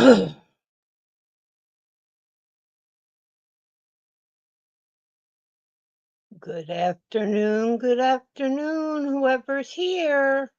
Good afternoon, whoever's here.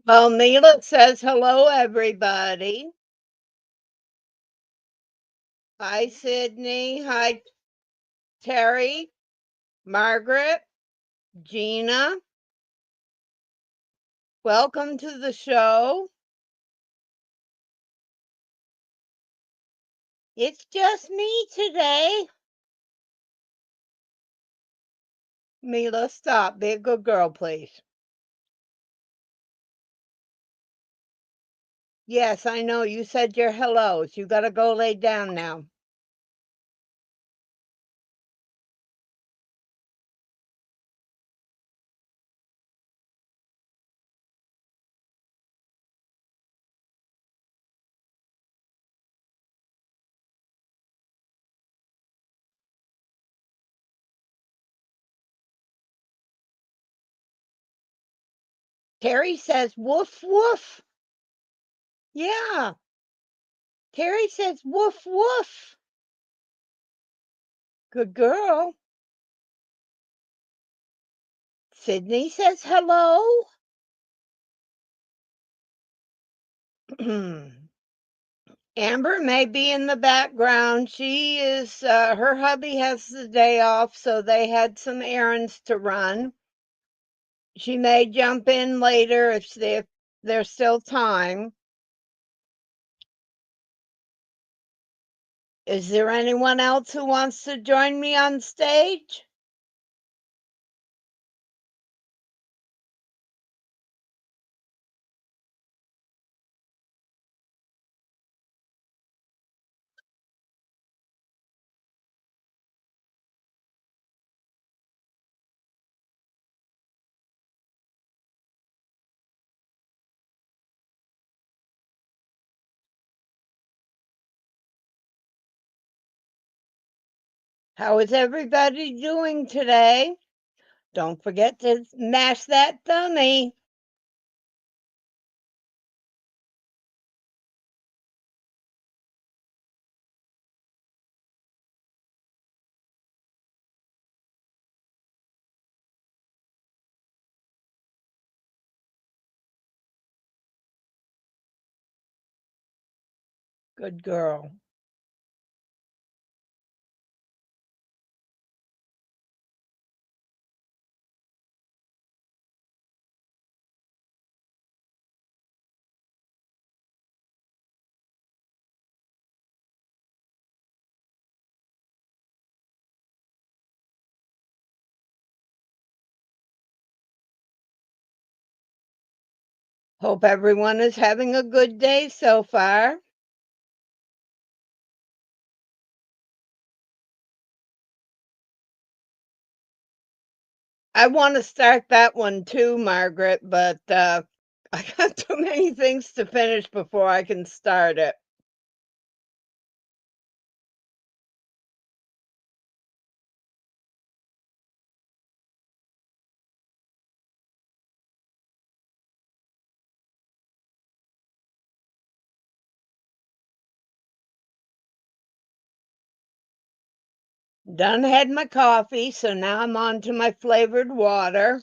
Well, Mila says hello, everybody. Hi, Sydney. Hi, Terry, Margaret, Gina. Welcome to the show. It's just me today. Mila, stop. Be a good girl, please. Yes, I know. You said your hellos. You got to go lay down now. Terry says woof, woof. Yeah. Terry says woof, woof. Good girl. Sydney says hello. Amber may be in the background. She is, her hubby has the day off, so they had some errands to run. She may jump in later if there's still time. Is there anyone else who wants to join me on stage? How is everybody doing today? Don't forget to mash that tummy. Good girl. Hope everyone is having a good day so far. I wanna start that one too, Margaret, but, I got too many things to finish before I can start it. Done had my coffee, so now I'm on to my flavored water.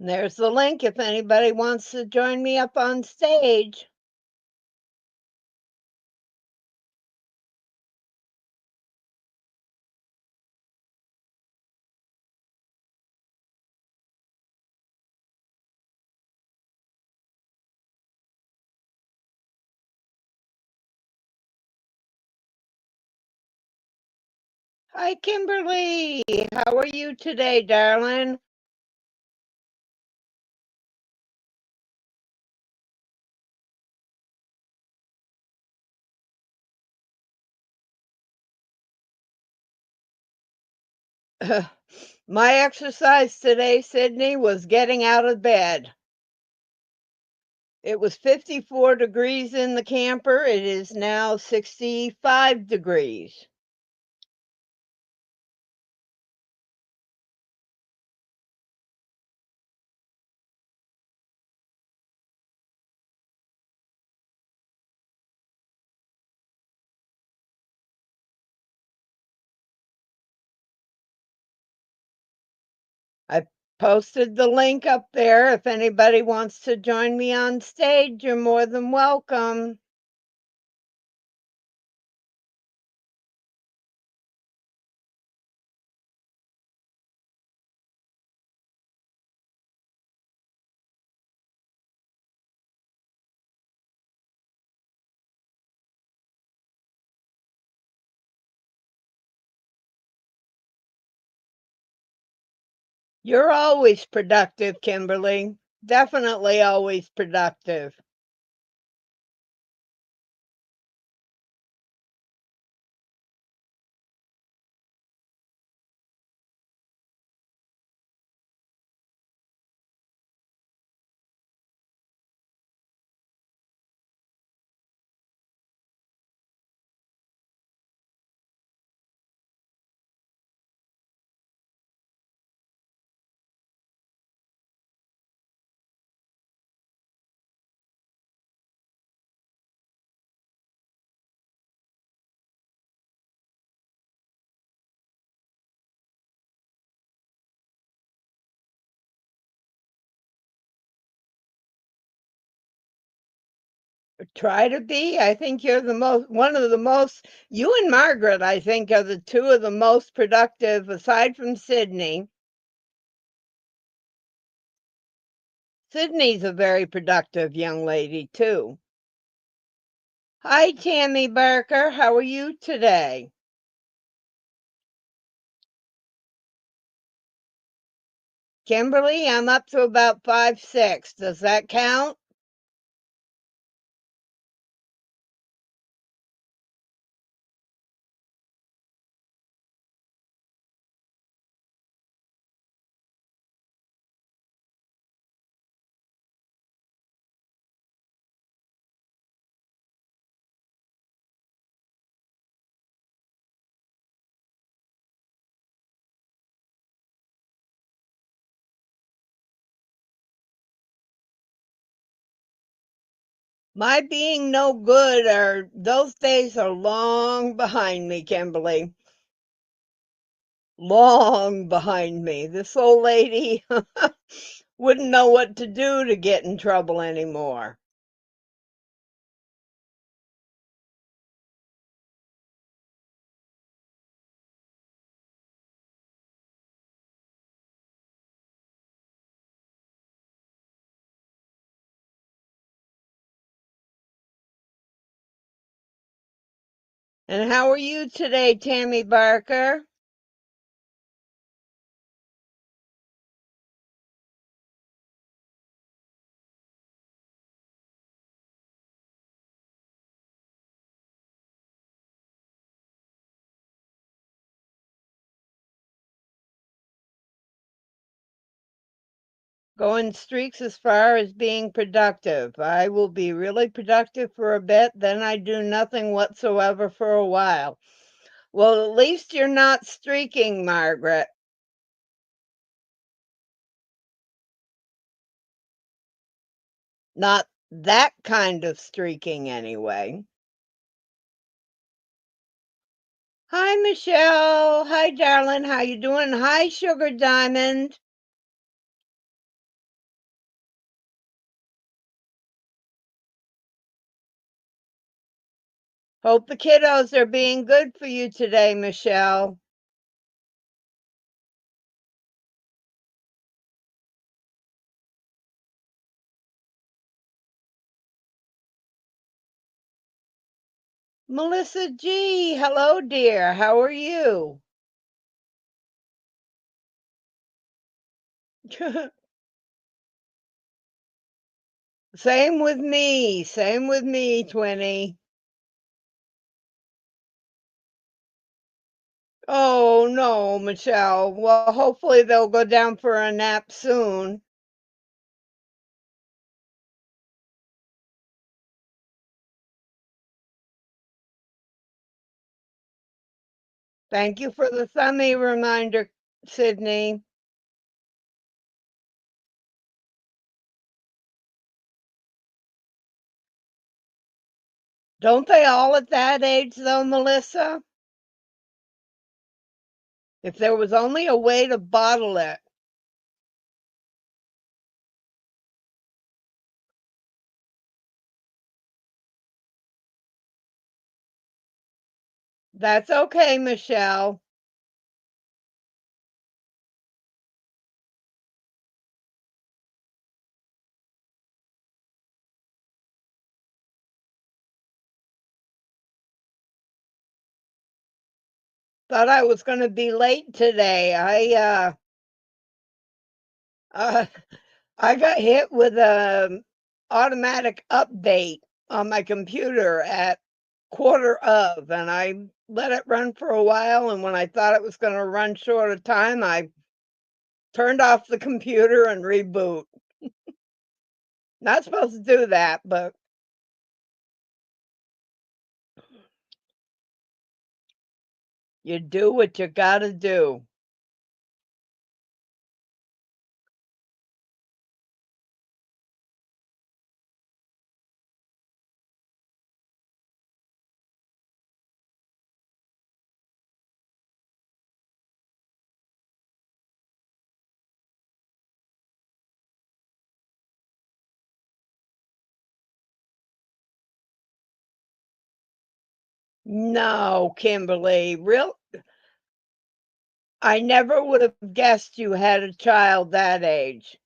There's the link if anybody wants to join me up on stage. Hi, Kimberly. How are you today, darling? My exercise today, Sydney, was getting out of bed. It was 54 degrees in the camper. It is now 65 degrees. I posted the link up there. If anybody wants to join me on stage, you're more than welcome. You're always productive, Kimberly. Definitely always productive. Try to be. I think you're the most one of the most you and Margaret, I think, are the two of the most productive aside from Sydney. Sydney's a very productive young lady too. Hi, Tammy Barker. How are you today? Kimberly, I'm up to about 5'6". Does that count? My being no good are those days are long behind me, Kimberly. Long behind me. This old lady wouldn't know what to do to get in trouble anymore. And how are you today, Tammy Barker? Going streaks as far as being productive. I will be really productive for a bit, then I do nothing whatsoever for a while. Well, at least you're not streaking, Margaret. Not that kind of streaking, anyway. Hi, Michelle. Hi, darling. How you doing? Hi, Sugar Diamond. Hope the kiddos are being good for you today, Michelle. Melissa G. Hello, dear. How are you? Same with me. Same with me, Twinny. Oh, no, Michelle. Well, hopefully they'll go down for a nap soon. Thank you for the thummy reminder, Sydney. Don't they all at that age, though, Melissa? If there was only a way to bottle it. That's okay, Michelle. Thought I was going to be late today. uh I got hit with a automatic update on my computer at quarter of, and I let it run for a while, and when I thought it was going to run short of time, I turned off the computer and reboot. Not supposed to do that, but you do what you got to do. No, Kimberly, real I never would have guessed you had a child that age.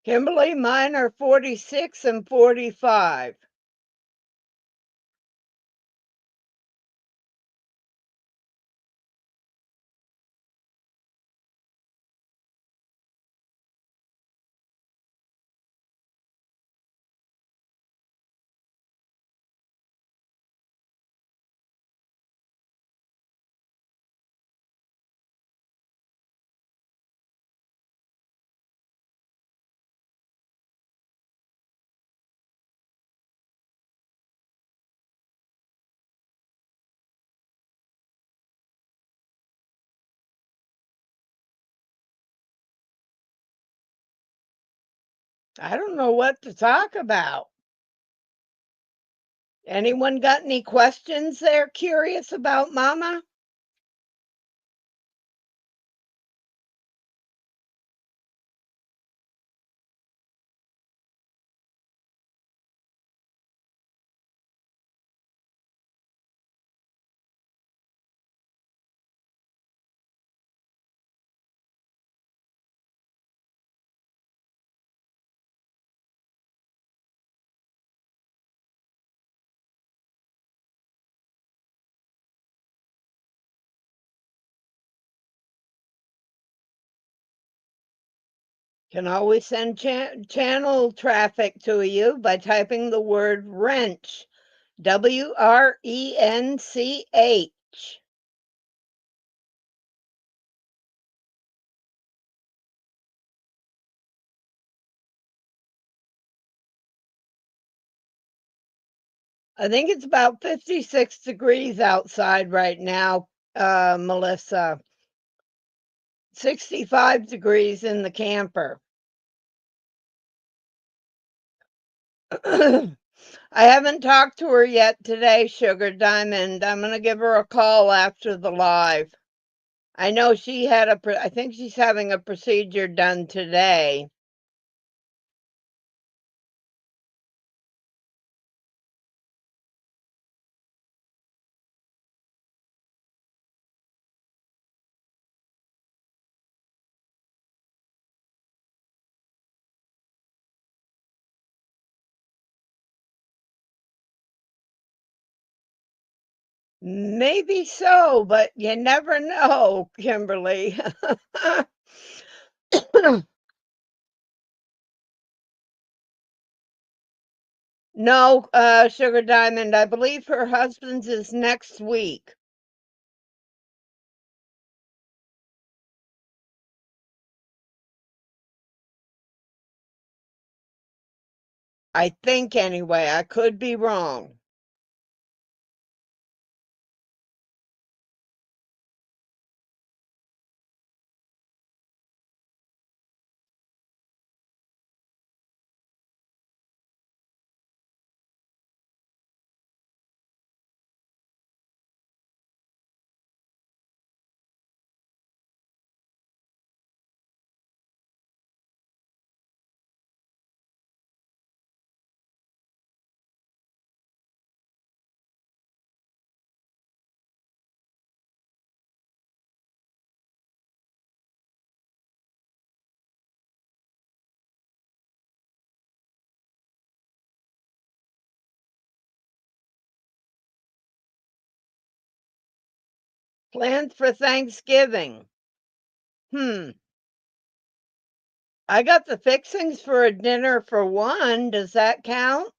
Kimberly, mine are 46 and 45. I don't know what to talk about. Anyone got any questions they're curious about Mama? Can always send channel traffic to you by typing the word wrench, WRENCH. I think it's about 56 degrees outside right now, Melissa. 65 degrees in the camper. I haven't talked to her yet today, Sugar Diamond. I'm gonna give her a call after the live. I know she had I think she's having a procedure done today. Maybe so, but you never know, Kimberly. No, Sugar Diamond, I believe her husband's is next week. I think anyway. I could be wrong. Plans for Thanksgiving. Hmm. I got the fixings for a dinner for one. Does that count?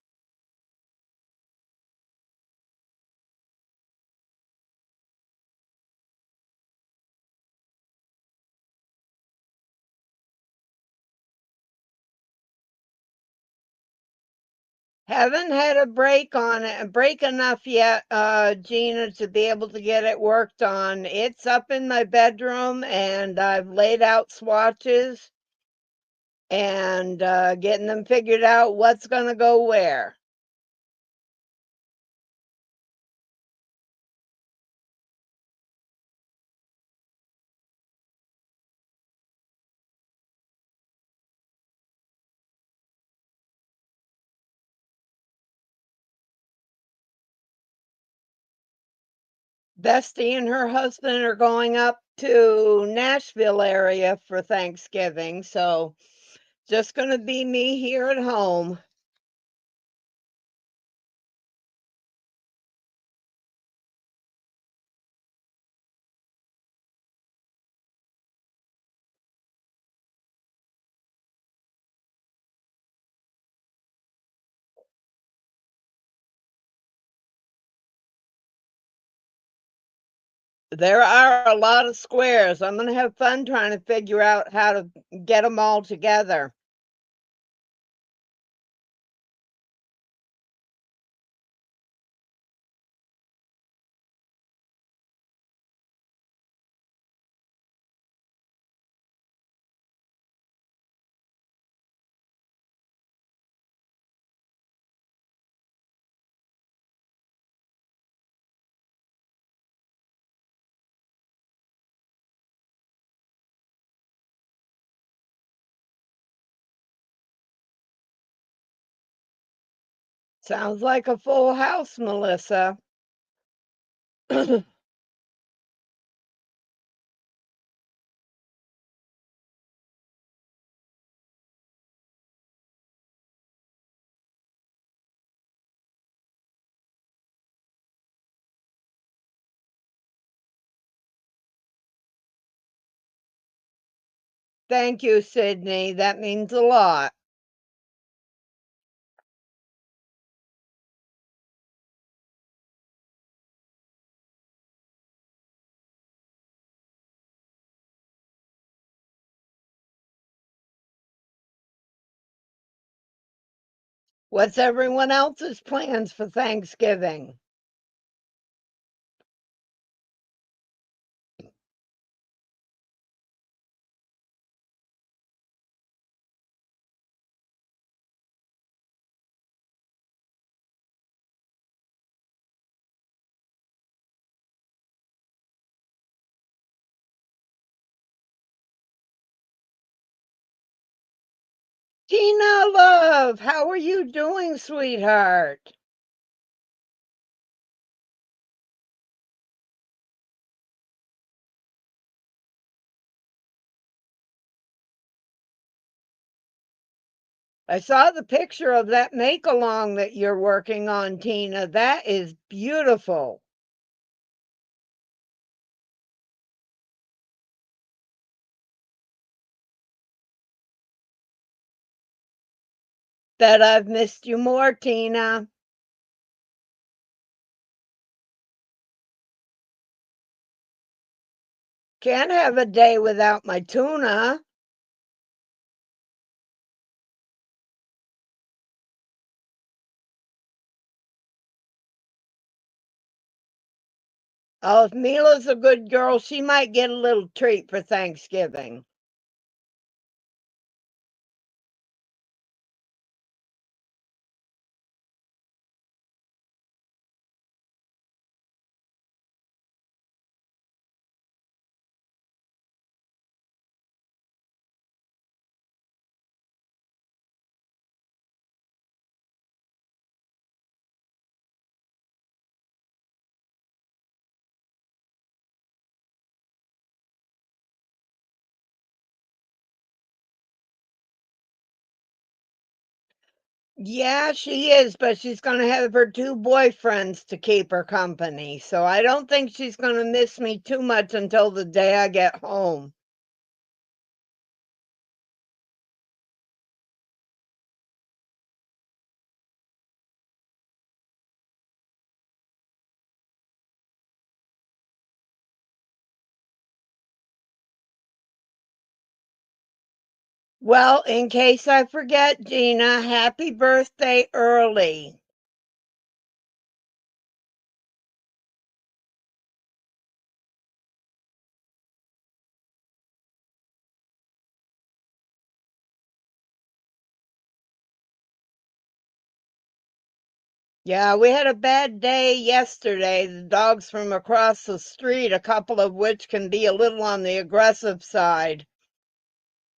Haven't had a break on it, break enough yet, Gina, to be able to get it worked on. It's up in my bedroom and I've laid out swatches and getting them figured out what's going to go where. Bestie and her husband are going up to Nashville area for Thanksgiving, so just going to be me here at home. There are a lot of squares. I'm going to have fun trying to figure out how to get them all together. Sounds like a full house, Melissa. Thank you, Sydney. That means a lot. What's everyone else's plans for Thanksgiving? Tina, love, how are you doing, sweetheart? I saw the picture of that make along that you're working on, Tina. That is beautiful. That I've missed you more, Tina. Can't have a day without my tuna. Oh, if Mila's a good girl, she might get a little treat for Thanksgiving. Yeah, she is, but she's gonna have her 2 boyfriends to keep her company, so I don't think she's gonna miss me too much until the day I get home. Well, in case I forget, Gina, happy birthday early. Yeah, we had a bad day yesterday. The dogs from across the street, a couple of which can be a little on the aggressive side,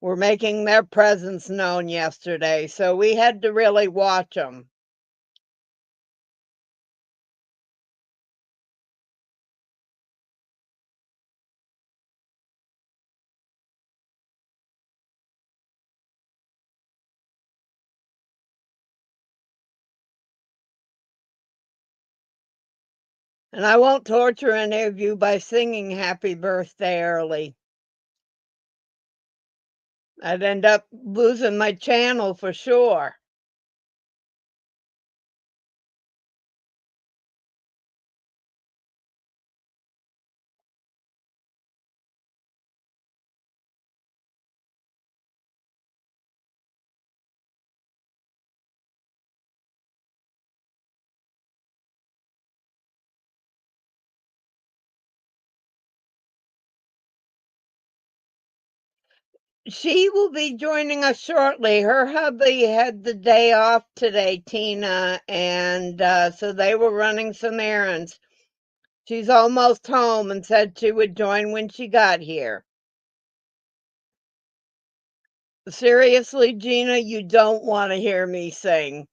were making their presence known yesterday, so we had to really watch them. And I won't torture any of you by singing happy birthday early. I'd end up losing my channel for sure. She will be joining us shortly. Her hubby had the day off today, Tina, and so they were running some errands. She's almost home and said she would join when she got here. Seriously, Gina, you don't want to hear me sing.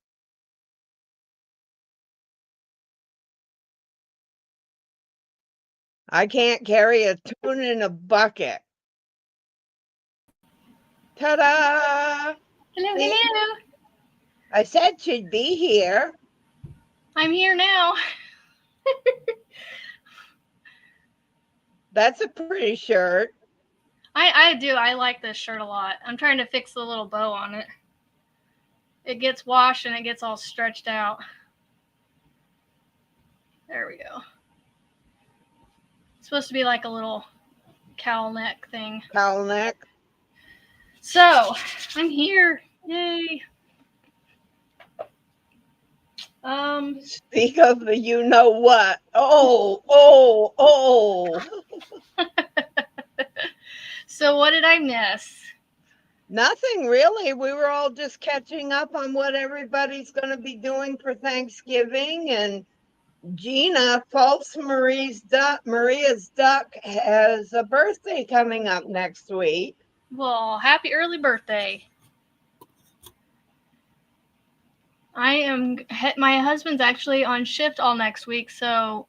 I can't carry a tune in a bucket. Ta-da! Hello, See, hello. I said she'd be here. I'm here now. That's a pretty shirt. I do. I like this shirt a lot. I'm trying to fix the little bow on it. It gets washed and it gets all stretched out. There we go. It's supposed to be like a little cowl neck thing. Cowl neck. So, I'm here. Yay. Speak of the you know what. Oh. So what did I miss? Nothing really. We were all just catching up on what everybody's going to be doing for Thanksgiving. And Gina, False Maria's duck, has a birthday coming up next week. Well, happy early birthday. My husband's actually on shift all next week, so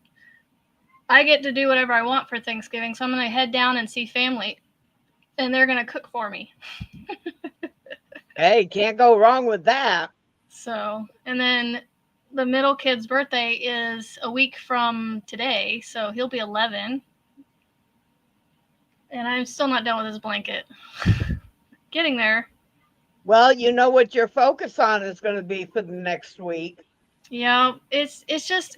I get to do whatever I want for Thanksgiving. So I'm going to head down and see family, and they're going to cook for me. Hey, can't go wrong with that. So, and then the middle kid's birthday is a week from today, so he'll be 11. And I'm still not done with his blanket. Getting there. Well, you know what your focus on is going to be for the next week. Yeah, it's just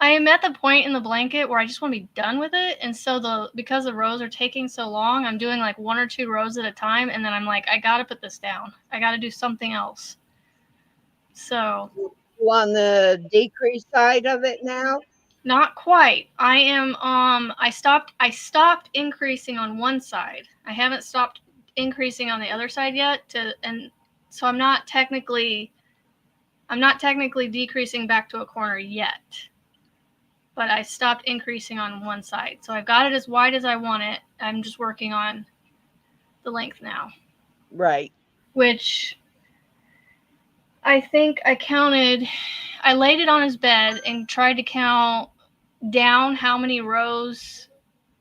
I am at the point in the blanket where I just want to be done with it, and so because the rows are taking so long, I'm doing like 1 or 2 rows at a time, and then I'm like, I gotta put this down. I gotta do something else. So You on the decrease side of it now? not quite. I stopped increasing on one side. I haven't stopped increasing on the other side yet and so I'm not technically decreasing back to a corner yet. But I stopped increasing on one side. So I've got it as wide as I want it. I'm just working on the length now. Right. Which I think I laid it on his bed and tried to count down how many rows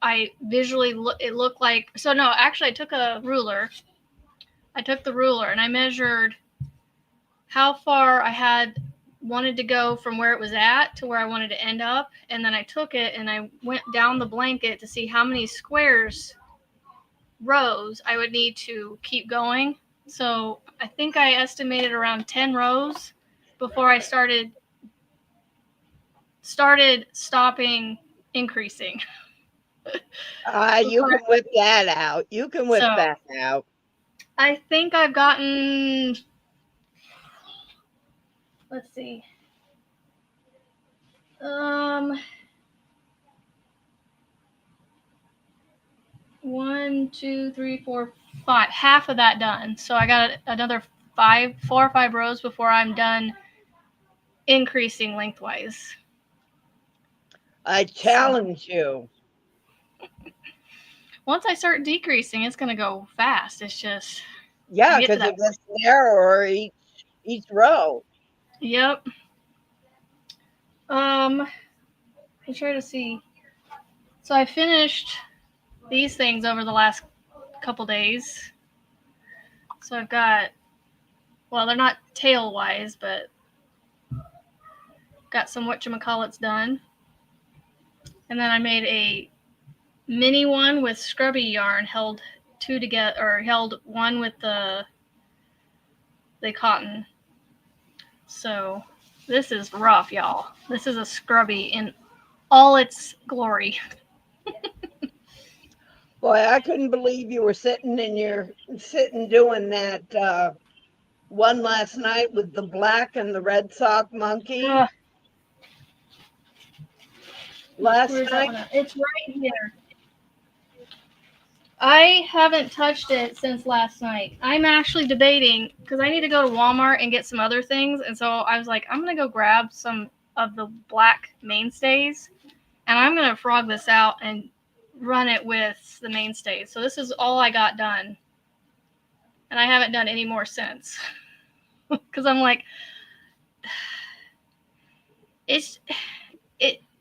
it looked like. So no, actually I took the ruler and I measured how far I had wanted to go from where it was at to where I wanted to end up, and then I took it and I went down the blanket to see how many rows I would need to keep going. So I think I estimated around 10 rows before I started stopping increasing. You can whip that out. You can whip So that out. I think I've gotten, let's see, 1, 2, 3, 4, 5, half of that done. So I got another 4 or 5 rows before I'm done increasing lengthwise. I challenge you. Once I start decreasing, it's going to go fast. It's just Yeah, because it gets narrower each row. Yep. I try to see. So I finished these things over the last couple days. So I've got, well, they're not tail wise, but got some whatchamacallits done. And then I made a mini one with scrubby yarn, held one with the cotton. So this is rough, y'all. This is a scrubby in all its glory. Boy, I couldn't believe you were sitting doing that one last night with the black and the red sock monkey. Last night? It's right here. I haven't touched it since last night. I'm actually debating because I need to go to Walmart and get some other things, and so I was like, I'm gonna go grab some of the black mainstays, and I'm gonna frog this out and run it with the mainstays. So this is all I got done, and I haven't done any more since because I'm like, it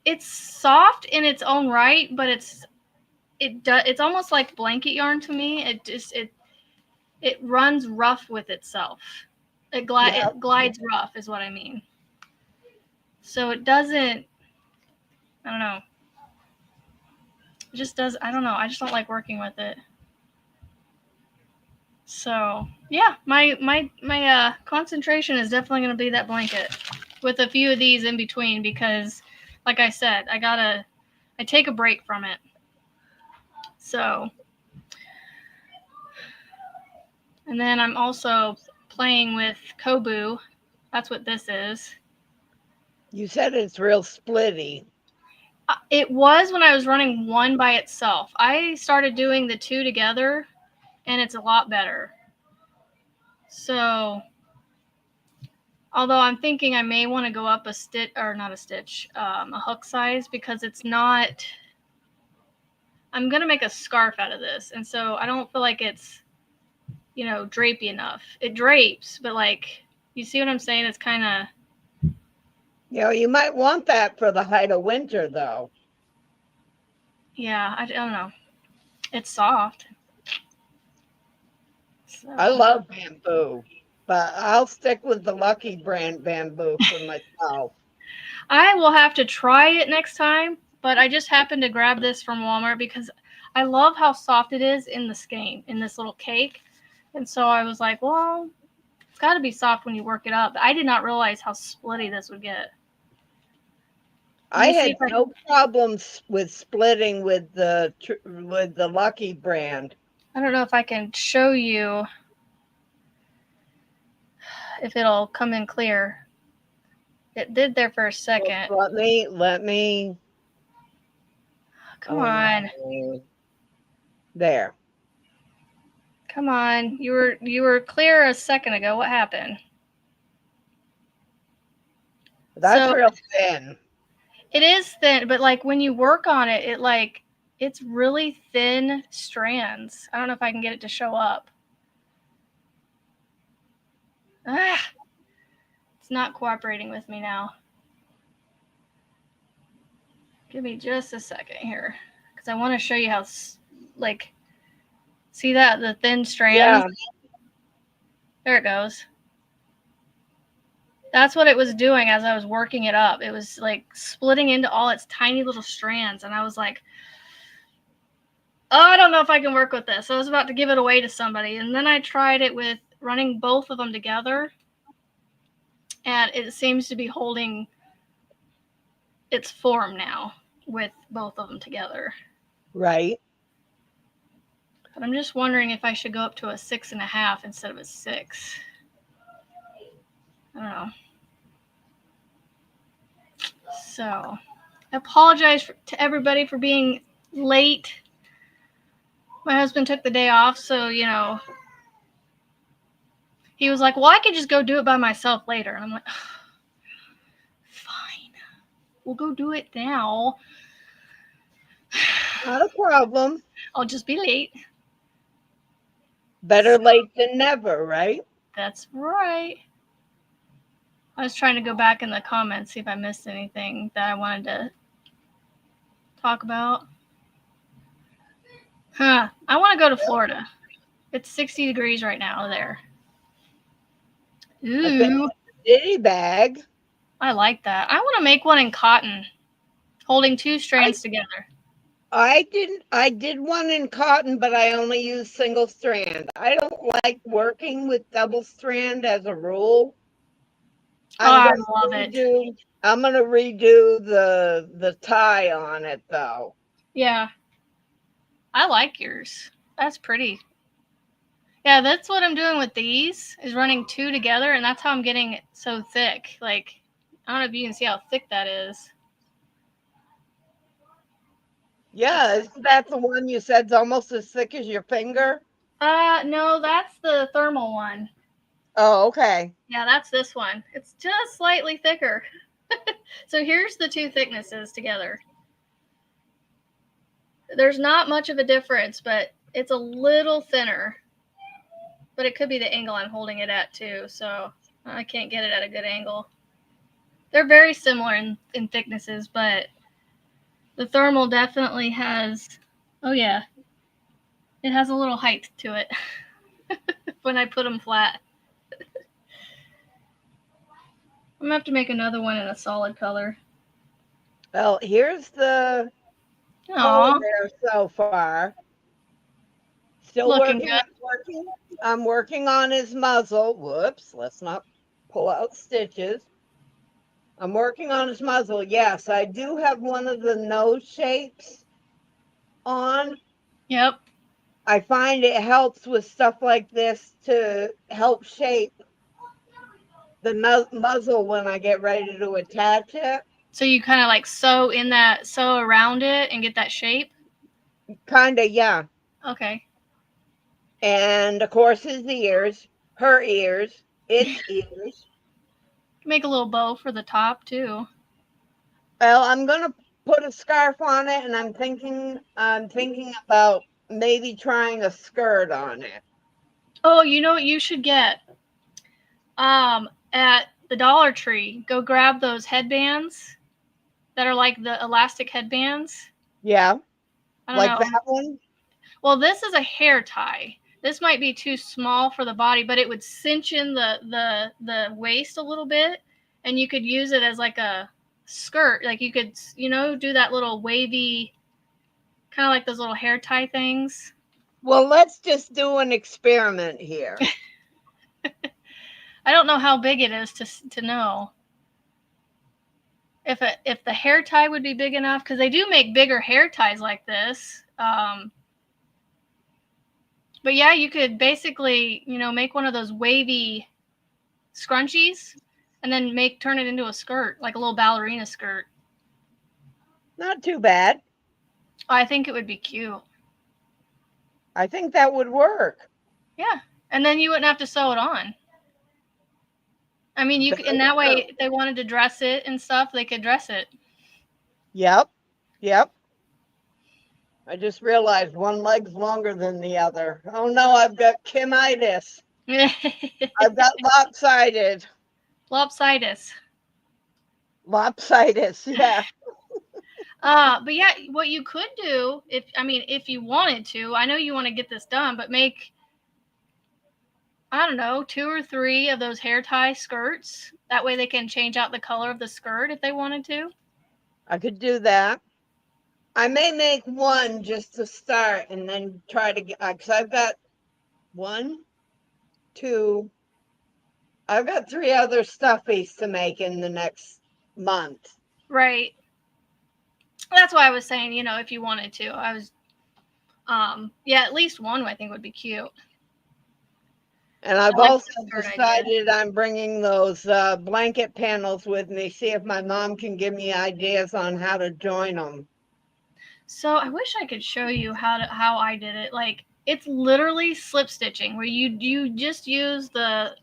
it's soft in its own right, but it's almost like blanket yarn to me. It runs rough with itself. It glides rough is what I mean. So it doesn't, I don't know. It just does, I don't know. I just don't like working with it. So yeah, my concentration is definitely going to be that blanket with a few of these in between because, like I said, I take a break from it. So, and then I'm also playing with Kobu. That's what this is. You said it's real splitty. It was when I was running one by itself. I started doing the two together, and it's a lot better. So, although I'm thinking I may want to go up a stitch, or not a stitch, a hook size, because it's not, I'm going to make a scarf out of this. And so I don't feel like it's, drapey enough. It drapes, but like, you see what I'm saying? It's kind of, You might want that for the height of winter, though. yeah, I don't know. It's soft. So. I love bamboo, but I'll stick with the Lucky Brand bamboo for myself. I will have to try it next time, but I just happened to grab this from Walmart because I love how soft it is in the skein, in this little cake. And so I was like, well, it's got to be soft when you work it up. I did not realize how splitty this would get. I had no problems with splitting with the Lucky Brand. I don't know if I can show you if it'll come in clear. It did there for a second. Well, let me. Come on. There. Come on. You were clear a second ago. What happened? That's real thin. It is thin, but like when you work on it, it's really thin strands. I don't know if I can get it to show up. It's not cooperating with me now. Give me just a second here, because I want to show you how, like, see that, the thin strands? Yeah. There it goes. That's what it was doing as I was working it up. It was like splitting into all its tiny little strands, and I was like, oh, I don't know if I can work with this. I was about to give it away to somebody, and then I tried it with running both of them together, and it seems to be holding its form now with both of them together. Right. But I'm just wondering if I should go up to a 6.5 instead of a 6. I don't know. So, I apologize to everybody for being late. My husband took the day off, so, he was like, well, I could just go do it by myself later. And I'm like, fine. We'll go do it now. Not a problem. I'll just be late. Better late than never, right? That's right. I was trying to go back in the comments, see if I missed anything that I wanted to talk about. I want to go to Florida. It's 60 degrees right now there. Ooh. Ditty bag. I like that. I want to make one in cotton, holding 2 strands together. I did one in cotton, but I only use single strand. I don't like working with double strand as a rule. I love it. I'm going to redo the tie on it, though. Yeah. I like yours. That's pretty. Yeah, that's what I'm doing with these, is running 2 together, and that's how I'm getting it so thick. Like, I don't know if you can see how thick that is. Yeah, isn't that the one you said's almost as thick as your finger? No, that's the thermal one. Oh, okay. Yeah, that's this one. It's just slightly thicker. So here's the 2 thicknesses together. There's not much of a difference, but it's a little thinner. But it could be the angle I'm holding it at, too, so I can't get it at a good angle. They're very similar in thicknesses, but The thermal definitely has, oh yeah, it has a little height to it when I put them flat. I'm gonna have to make another one in a solid color. Well, here's the polar Aw, bear so far. Still looking working. good. I'm working on his muzzle. Whoops, let's not pull out stitches. I'm working on his muzzle. Yes, I do have one of the nose shapes on. Yep. I find it helps with stuff like this to help shape the muzzle when I get ready to attach it. So you kind of like sew around it and get that shape. Kind of, yeah. Okay. And of course, his ears, her ears, its ears. Make a little bow for the top too. Well, I'm gonna put a scarf on it, and I'm thinking about maybe trying a skirt on it. Oh, you know what you should get? At the Dollar Tree, go grab those headbands that are like the elastic headbands. Yeah, I don't like know. that one. Well, this is a hair tie. This might be too small for the body, but it would cinch in the waist a little bit, and you could use it as like a skirt. Like you could, do that little wavy, kind of like those little hair tie things. Well, let's just do an experiment here. I don't know how big it is to know if the hair tie would be big enough, because they do make bigger hair ties like this. But yeah, you could basically, make one of those wavy scrunchies and then turn it into a skirt, like a little ballerina skirt. Not too bad. I think it would be cute. I think that would work. Yeah. And then you wouldn't have to sew it on. I mean, you could, and that way, if they wanted to dress it and stuff, they could dress it. Yep. Yep. I just realized one leg's longer than the other. Oh no, I've got Kimitis. I've got lopsided. Lopsidus. Lopsidus, yeah. But yeah, what you could do if you wanted to, I know you want to get this done, but make, I don't know, 2 or 3 of those hair tie skirts. That way they can change out the color of the skirt if they wanted to. I could do that. I may make one just to start and then try to get, because I've got 1, 2, I've got 3 other stuffies to make in the next month. Right. That's why I was saying, if you wanted to. I was, yeah, at least one I think would be cute. And I've also decided I'm bringing those blanket panels with me, see if my mom can give me ideas on how to join them. So I wish I could show you how I did it. Like, it's literally slip stitching, where you just use the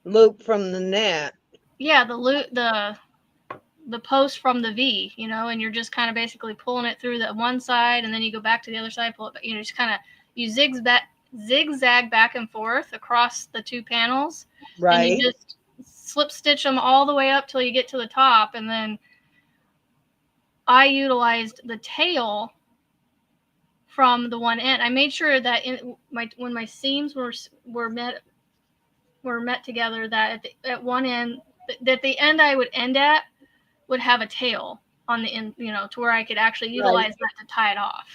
loop from the net. Yeah, the post from the V, and you're just kind of basically pulling it through the one side, and then you go back to the other side, pull it back, just kind of, you zigzag back and forth across the 2 panels. Right. And you just slip stitch them all the way up till you get to the top, and then I utilized the tail from the one end. I made sure that when my seams were met together, that at one end, that the end I would end at would have a tail on the end, to where I could actually utilize that to tie it off.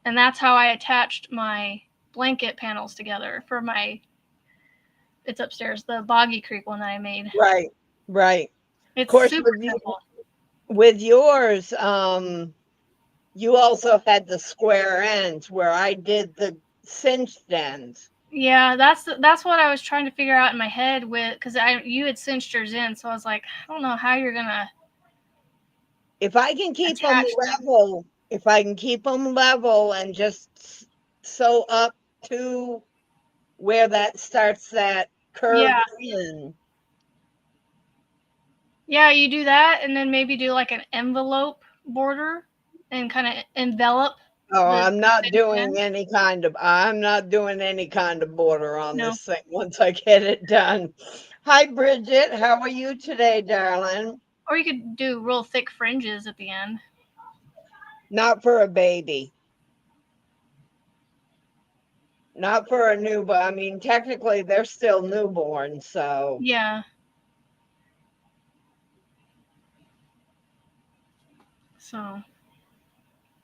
And that's how I attached my blanket panels together for it's upstairs, the Boggy Creek one that I made. Right, right. It's of course, super simple. With yours, you also had the square ends where I did the cinched ends. Yeah, that's what I was trying to figure out in my head because you had cinched yours in, so I was like, I don't know how you're gonna. If I can keep them level, and just sew up to where that starts that curve in. Yeah, you do that, and then maybe do like an envelope border and kind of envelop. Oh, I'm not doing any kind of border on this thing once I get it done. Hi, Bridget. How are you today, darling? Or you could do real thick fringes at the end. Not for a baby. Not for a newborn. I mean, technically, they're still newborn, so. Yeah. So.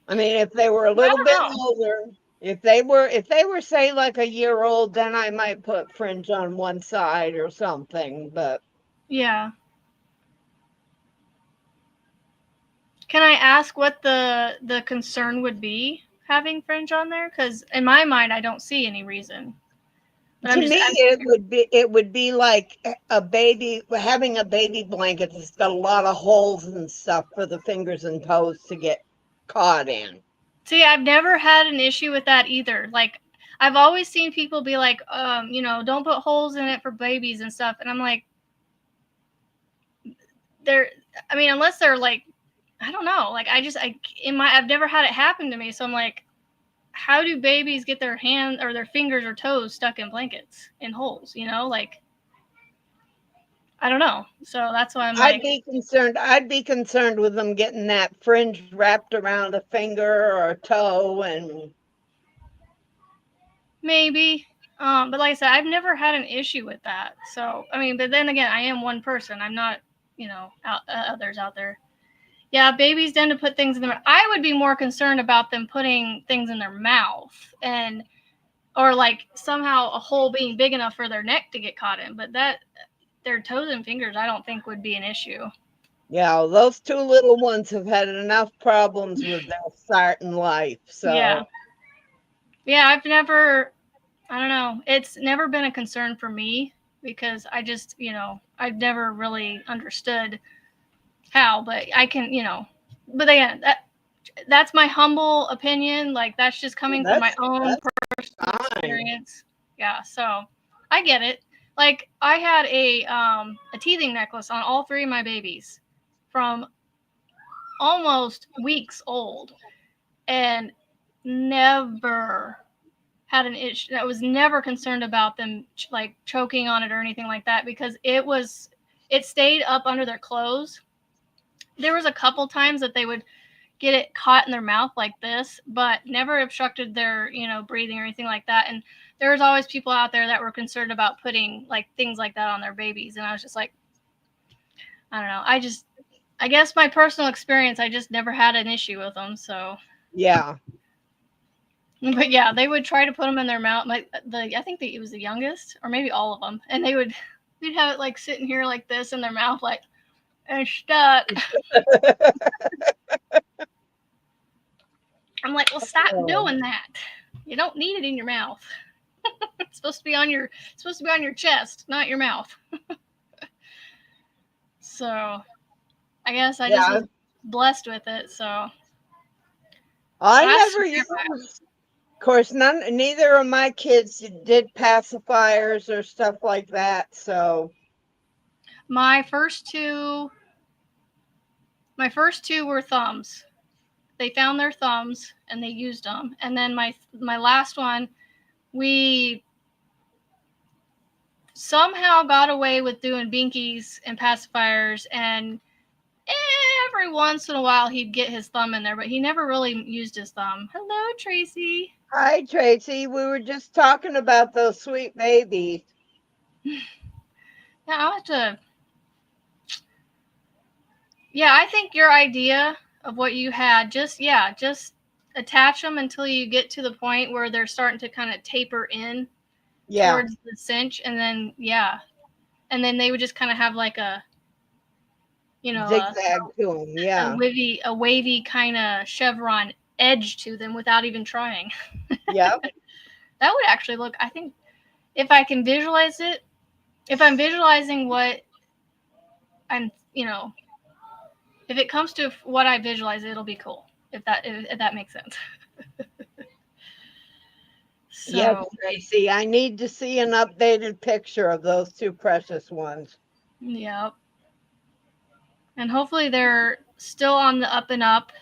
I mean, if they were a I little don't bit know. older, if they were say like a year old, then I might put fringe on one side or something. But Yeah. Can I ask what the concern would be having fringe on there? Because in my mind, I don't see any reason. But to me, it would be like a baby having a baby blanket that's got a lot of holes and stuff for the fingers and toes to get caught in. See, I've never had an issue with that either. Like, I've always seen people be like, don't put holes in it for babies and stuff. And I'm like, unless they're like, I don't know. Like, I've never had it happen to me. So I'm like, how do babies get their hand or their fingers or toes stuck in blankets in holes? Like, I don't know. So that's why I'm like, I'd be concerned with them getting that fringe wrapped around a finger or a toe and maybe. But like I said, I've never had an issue with that. So, I mean, but then again, I am one person. I'm not, others out there. Yeah, babies tend to put things in their. I would be more concerned about them putting things in their mouth or like somehow a hole being big enough for their neck to get caught in. But their toes and fingers, I don't think would be an issue. yeah, those two little ones have had enough problems with their start in life. So yeah, I don't know. It's never been a concern for me because I just, I've never really understood how, but I can, but again, that's my humble opinion. Like, that's just coming from my own personal experience. Yeah, so I get it. Like, I had a teething necklace on all three of my babies from almost weeks old, and never had an issue. I was never concerned about them like choking on it or anything like that because it stayed up under their clothes. There was a couple times that they would get it caught in their mouth like this, but never obstructed their, breathing or anything like that. And there was always people out there that were concerned about putting like things like that on their babies. And I was just like, I don't know. I guess my personal experience, I just never had an issue with them. So yeah. But yeah, they would try to put them in their mouth. I think it was the youngest, or maybe all of them, and we'd have it like sitting here like this in their mouth, like it's stuck. I'm like, well, stop doing that. You don't need it in your mouth. It's supposed to be on your chest, not your mouth. So, I guess I just was blessed with it. So, I never used. Of course, neither of my kids did pacifiers or stuff like that. So, my first two were thumbs. They found their thumbs and they used them. And then my last one, we somehow got away with doing binkies and pacifiers, and every once in a while he'd get his thumb in there, but he never really used his thumb. Hello, Tracy. Hi, Tracy. We were just talking about those sweet babies. Yeah, I'll have to. Yeah, I think your idea of what you had, just attach them until you get to the point where they're starting to kind of taper in towards the cinch, and then and then they would just kind of have like a zigzag to them, yeah, a wavy kind of chevron edge to them without even trying. Yep. That would actually look, I think, if I can visualize it, if I'm visualizing what I'm, if it comes to what I visualize, it'll be cool. If that makes sense. So, yes, Tracy, I need to see an updated picture of those two precious ones. Yep. And hopefully they're still on the up and up,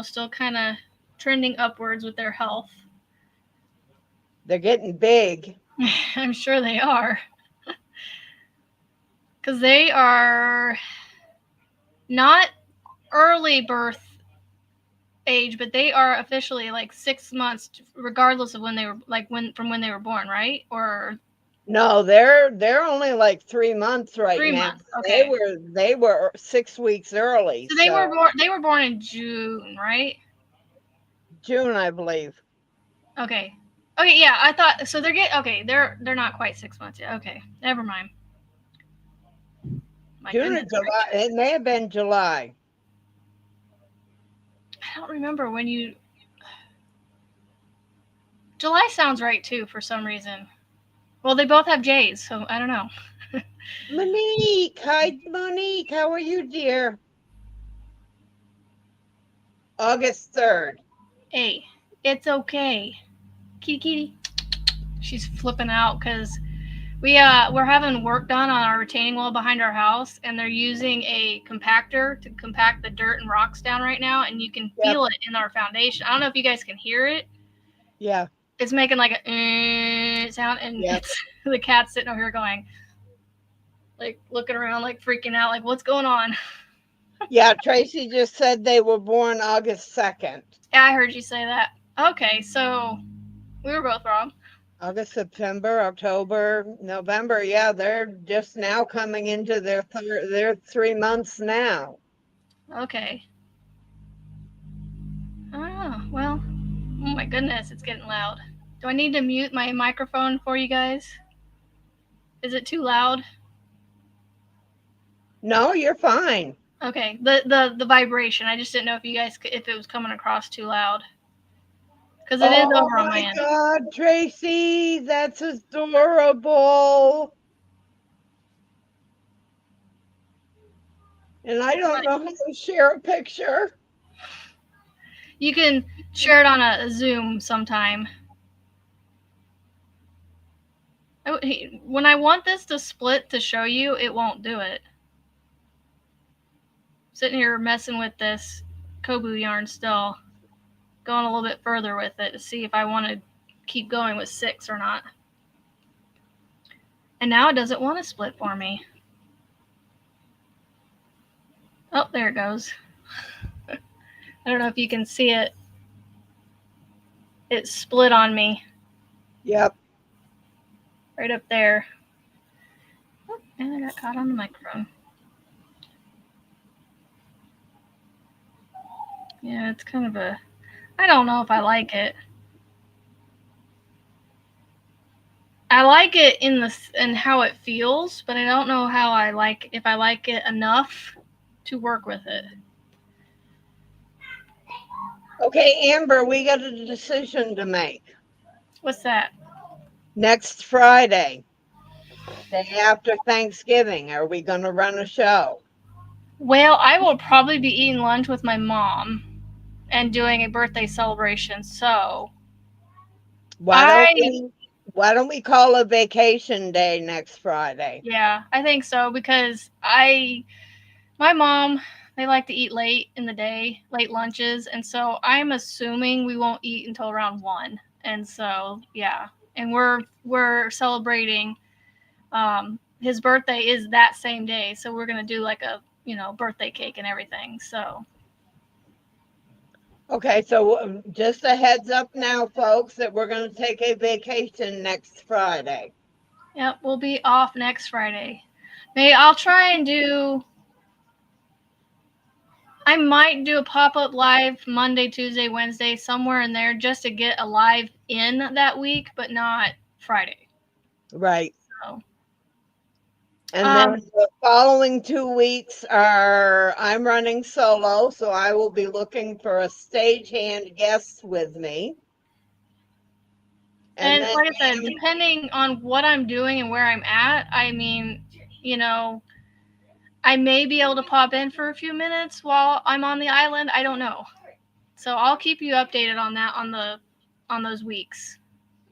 still kind of trending upwards with their health. They're getting big. I'm sure they are. Because they are, not early birth age, but they are officially like 6 months, regardless of when they were from when they were born, right? Or No, they're only like 3 months right 3 now. months. Okay. They were 6 weeks early. So they were born in June, right? June, I believe. Okay. Okay, yeah, I thought so. They're not quite 6 months yet. Okay, never mind. My June or goodness July. gracious. It may have been July. I don't remember when you. July sounds right too for some reason. Well, they both have J's, so I don't know. Monique, hi Monique. How are you, dear? August 3rd. Hey, it's okay. Kitty kitty. She's flipping out because we're having work done on our retaining wall behind our house, and they're using a compactor to compact the dirt and rocks down right now, and you can Yep. feel it in our foundation. I don't know if you guys can hear it. Yeah. It's making like a sound, and Yep. it's the cat's sitting over here going, like looking around, like freaking out, like what's going on? Yeah, Tracy just said they were born August 2nd. Yeah, I heard you say that. Okay, so we were both wrong. August, September, October, November. Yeah, they're just now coming into their 3 months now. Okay. Oh, well. Oh my goodness, it's getting loud. Do I need to mute my microphone for you guys? Is it too loud? No, you're fine. Okay, the vibration. I just didn't know if you guys if it was coming across too loud. Because it is Oh over on my my end. God, Tracy, that's adorable. And I don't know how to share a picture. You can share it on a Zoom sometime. When I want this to split to show you, it won't do it. Sitting here messing with this Kobu yarn still. Going a little bit further with it to see if I want to keep going with 6 or not. And now it doesn't want to split for me. Oh, there it goes. I don't know if you can see it. It split on me. Yep. Right up there. Oh, and I got caught on the microphone. Yeah, it's kind of a... I don't know if I like it. I like it in how it feels, but I don't know how I like if I like it enough to work with it. Okay, Amber, we got a decision to make. What's that? Next Friday, day after Thanksgiving, are we going to run a show? Well, I will probably be eating lunch with my mom and doing a birthday celebration. So Why don't we call a vacation day next Friday? Yeah, I think so because my mom, they like to eat late in the day, late lunches, and so I'm assuming we won't eat until around 1. And so, yeah. And we're celebrating his birthday is that same day, so we're going to do like a, birthday cake and everything. So, Okay, so just a heads up now, folks, that we're going to take a vacation next Friday. yep, we'll be off next Friday. I'll try and I might do a pop-up live Monday, Tuesday, Wednesday, somewhere in there just to get a live in that week, but not Friday. Right. So, And then the following 2 weeks I'm running solo, so I will be looking for a stagehand guest with me. And like I said, depending on what I'm doing and where I'm at, I mean, I may be able to pop in for a few minutes while I'm on the island. I don't know. So I'll keep you updated on that on those weeks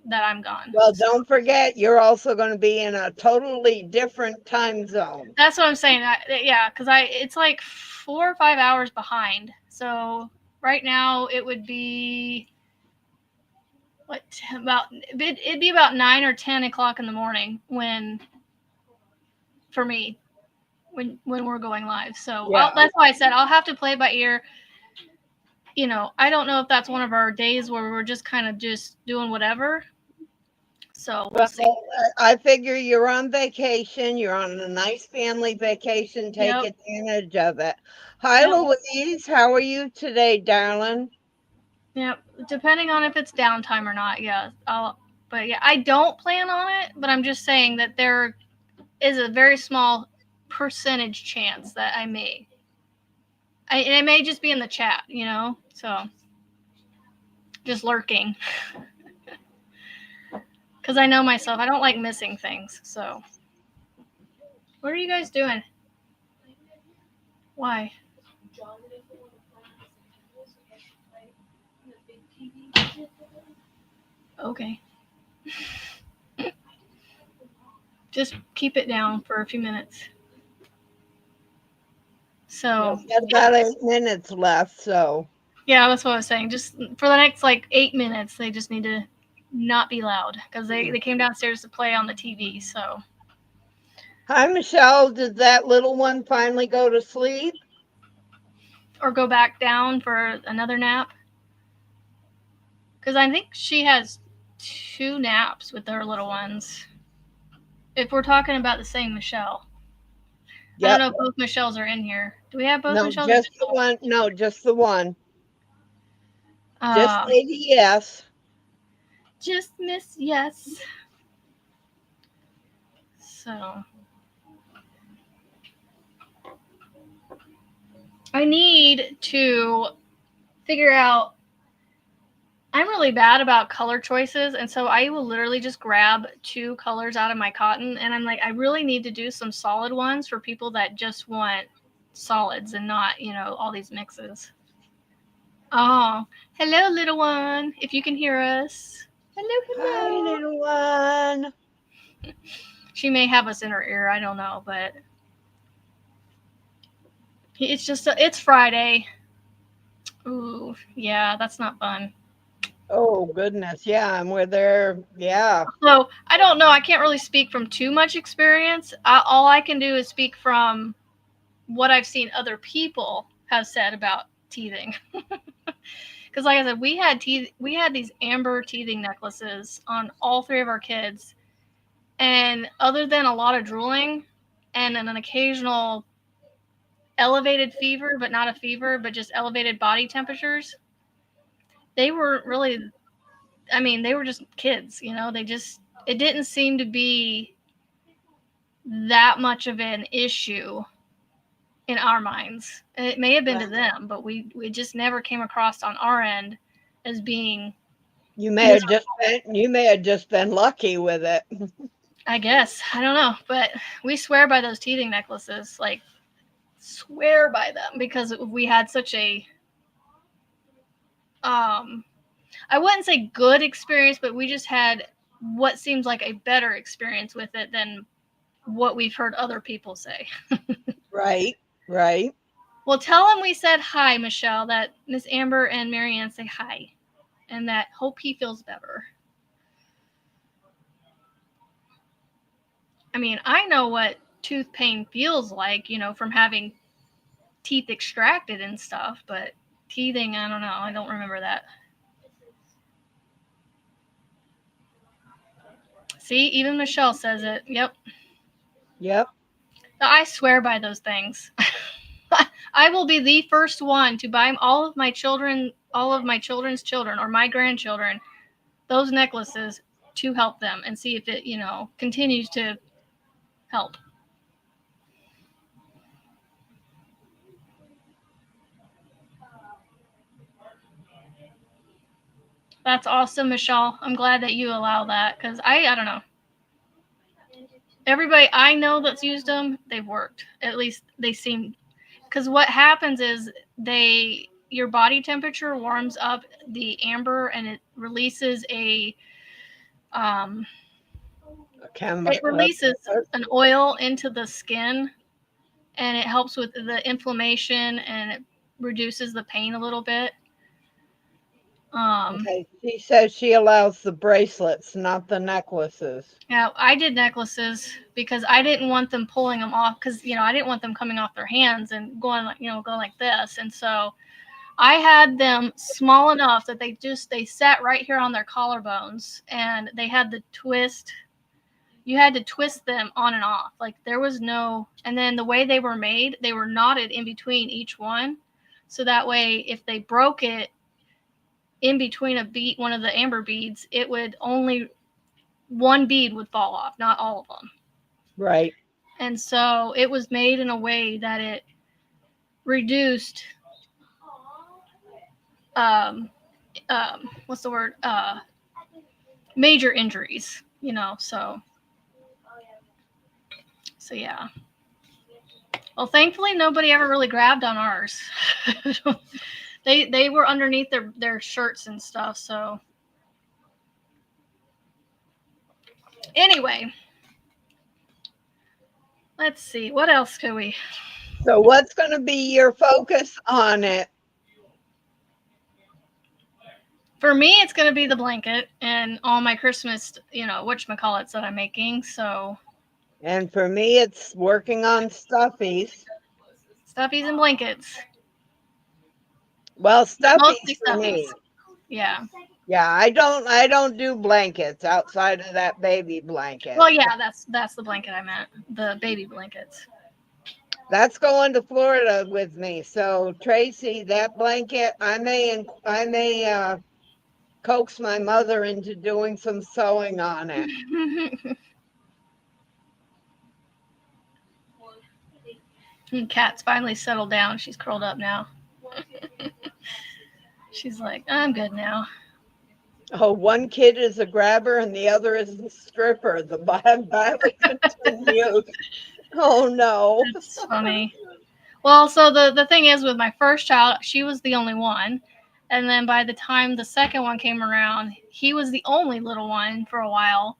that I'm gone. Well, don't forget, you're also going to be in a totally different time zone. That's what I'm saying. Yeah, because it's like 4 or 5 hours behind. So right now it would be it'd be about 9 or 10 o'clock in the morning for me. when we're going live. So Yeah. that's why I said I'll have to play by ear. You know, I don't know if that's one of our days where we're just kind of just doing whatever. So we'll see. I figure you're on vacation. You're on a nice family vacation. Take Yep. advantage of it. Hi, Yep. Louise. How are you today, darling? Yep. Depending on if it's downtime or not. Yeah. But yeah, I don't plan on it, but I'm just saying that there is a very small percentage chance that I may. And it may just be in the chat, you know? So just lurking. Because I know myself. I don't like missing things. So what are you guys doing? Why? Okay. Just keep it down for a few minutes. So We've got about 8 minutes left, so. yeah, that's what I was saying. Just for the next like 8 minutes, they just need to not be loud because they came downstairs to play on the TV. So Hi, Michelle. Did that little one finally go to sleep? or go back down for another nap. Because I think she has 2 naps with her little ones. If we're talking about the same Michelle. Yep. I don't know if both Michelles are in here. Do we have both No, Michelles? just the one. No, just the one. Just Lady Yes. Just Miss Yes. So I need to figure out. I'm really bad about color choices, and so I will literally just grab 2 colors out of my cotton, and I'm like, I really need to do some solid ones for people that just want solids and not, you know, all these mixes. Oh, hello, little one. If you can hear us. Hello. Hi, little one. She may have us in her ear. I don't know, but it's Friday. Ooh, yeah, that's not fun. Oh, goodness. Yeah, and we're there. Yeah. So I don't know. I can't really speak from too much experience. All I can do is speak from what I've seen other people have said about teething. Because, like I said, we had these amber teething necklaces on all 3 of our kids, and other than a lot of drooling and an occasional elevated fever, but not a fever, but just elevated body temperatures, they were really. I mean, they were just kids, you know. It didn't seem to be that much of an issue in our minds. It may have been to them, but we just never came across on our end as being. You may have just been lucky with it. I guess I don't know, but we swear by those teething necklaces, like swear by them, because we had such a I wouldn't say good experience, but we just had what seems like a better experience with it than what we've heard other people say. Right. Well, tell him we said hi, Michelle, that Miss Amber and Marianne say hi, and that hope he feels better. I mean, I know what tooth pain feels like, you know, from having teeth extracted and stuff, but teething, I don't know. I don't remember that. See, even Michelle says it. Yep. I swear by those things. I will be the first one to buy all of my children's children, or my grandchildren, those necklaces to help them and see if it, you know, continues to help. That's awesome, Michelle. I'm glad that you allow that, because I don't know. Everybody I know that's used them, they've worked. At least they seem. Because what happens is your body temperature warms up the amber, and it releases it releases an oil into the skin, and it helps with the inflammation, and it reduces the pain a little bit. Okay. She says she allows the bracelets, not the necklaces. Yeah, I did necklaces because I didn't want them pulling them off because, you know, I didn't want them coming off their hands and going like, you know, going like this. And so I had them small enough that they sat right here on their collarbones, and they had the twist. You had to twist them on and off. Like there was no, and then the way they were made, they were knotted in between each one. So that way, if they broke it in between one of the amber beads, it would only, one bead would fall off, not all of them. Right. And so it was made in a way that it reduced, what's the word? Major injuries, you know, so yeah. Well, thankfully nobody ever really grabbed on ours. They were underneath their shirts and stuff, so anyway, let's see, what else could we? So what's going to be your focus on it? For me, it's going to be the blanket and all my Christmas, you know, whatchamacallits that I'm making. So, and for me, it's working on stuffies. Stuffies and blankets. Well, stuffies Mostly for me. Yeah. Yeah, I don't do blankets outside of that baby blanket. Well, yeah, that's the blanket I meant. The baby blankets. That's going to Florida with me. So Tracy, that blanket, I may coax my mother into doing some sewing on it. Kat's finally settled down. She's curled up now. She's like, I'm good now. Oh, one kid is a grabber and the other is the stripper. The battle continues. Oh no. That's funny. Well, so the thing is, with my first child, she was the only one. And then by the time the second one came around, he was the only little one for a while.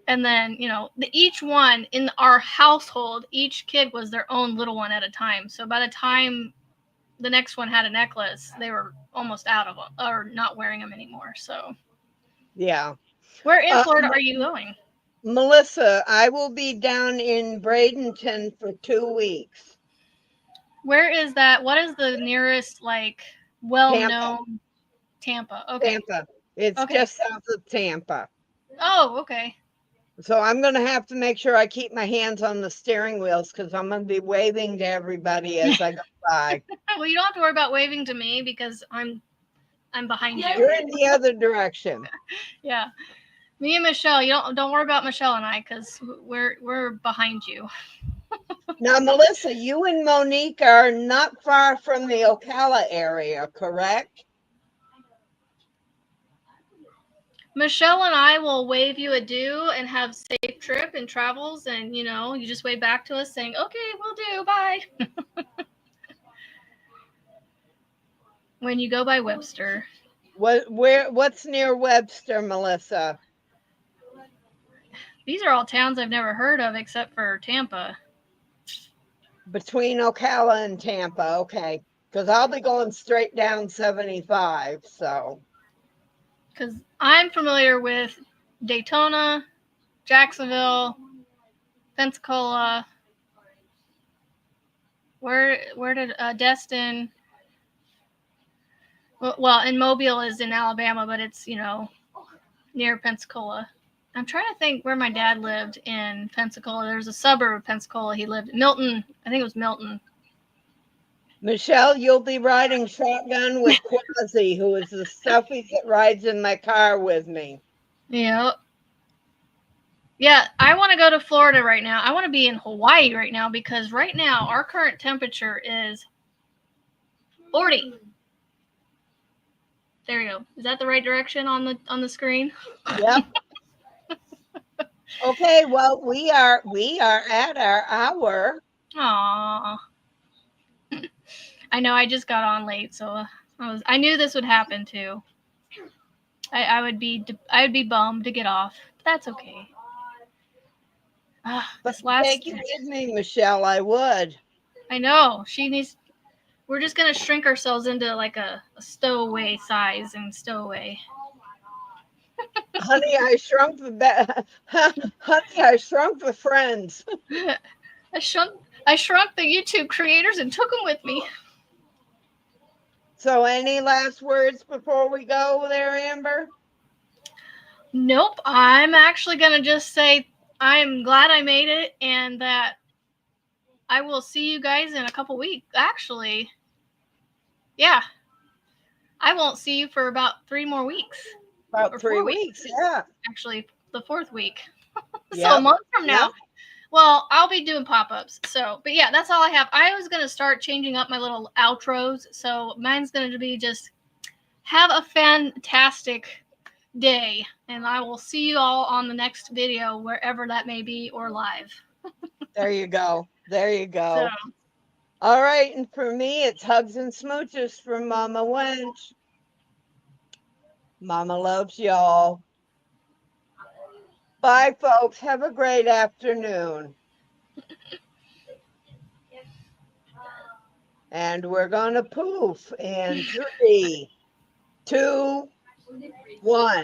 And then, you know, each one in our household, each kid was their own little one at a time. So by the time the next one had a necklace, they were almost out of them or not wearing them anymore. So, yeah. Where in Florida are you going? Melissa, I will be down in Bradenton for 2 weeks. Where is that? What is the nearest, like, well-known? Tampa. Okay. Tampa. It's just south of Tampa. Oh, okay. So I'm going to have to make sure I keep my hands on the steering wheels because I'm going to be waving to everybody as I go by. Well, you don't have to worry about waving to me because I'm behind you. You're in the other direction. Yeah. Me and Michelle, you don't worry about Michelle and I because we're behind you. Now, Melissa, you and Monique are not far from the Ocala area, correct? Michelle and I will wave you adieu and have safe trip and travels, and you know, you just wave back to us saying, "Okay, we'll do. Bye." When you go by Webster. What's near Webster, Melissa? These are all towns I've never heard of except for Tampa. Between Ocala and Tampa, okay. Because I'll be going straight down 75, so. Because I'm familiar with Daytona, Jacksonville, Pensacola. Where did Destin? Well, and Mobile is in Alabama, but it's, you know, near Pensacola. I'm trying to think where my dad lived in Pensacola. There's a suburb of Pensacola he lived in. Milton. I think it was Milton. Michelle, you'll be riding shotgun with Quasi, who is the stuffy that rides in my car with me. Yeah. Yeah, I want to go to Florida right now. I want to be in Hawaii right now because right now our current temperature is 40. There you go. Is that the right direction on the screen? Yep. Okay, well, we are at our hour. Aww. I know I just got on late, so I knew this would happen too. I would be bummed to get off. But that's okay. But take you with me, Michelle. I would. I know she needs. We're just gonna shrink ourselves into like a stowaway size and stowaway. Honey, I shrunk the honey, I shrunk the friends. I shrunk the YouTube creators and took them with me. So any last words before we go there, Amber? Nope. I'm actually gonna just say I'm glad I made it and that I will see you guys in a couple weeks. Actually, yeah. I won't see you for about 3 more weeks. About 3 weeks, yeah. Actually, the 4th week. Yep. So a month from now. Yep. Well, I'll be doing pop-ups. So, but yeah, that's all I have. I was going to start changing up my little outros. So mine's going to be just have a fantastic day. And I will see you all on the next video, wherever that may be, or live. There you go. There you go. So, All right. And for me, it's hugs and smooches from Mama Wench. Mama loves y'all. Bye, folks. Have a great afternoon. And we're going to poof in 3, 2, 1.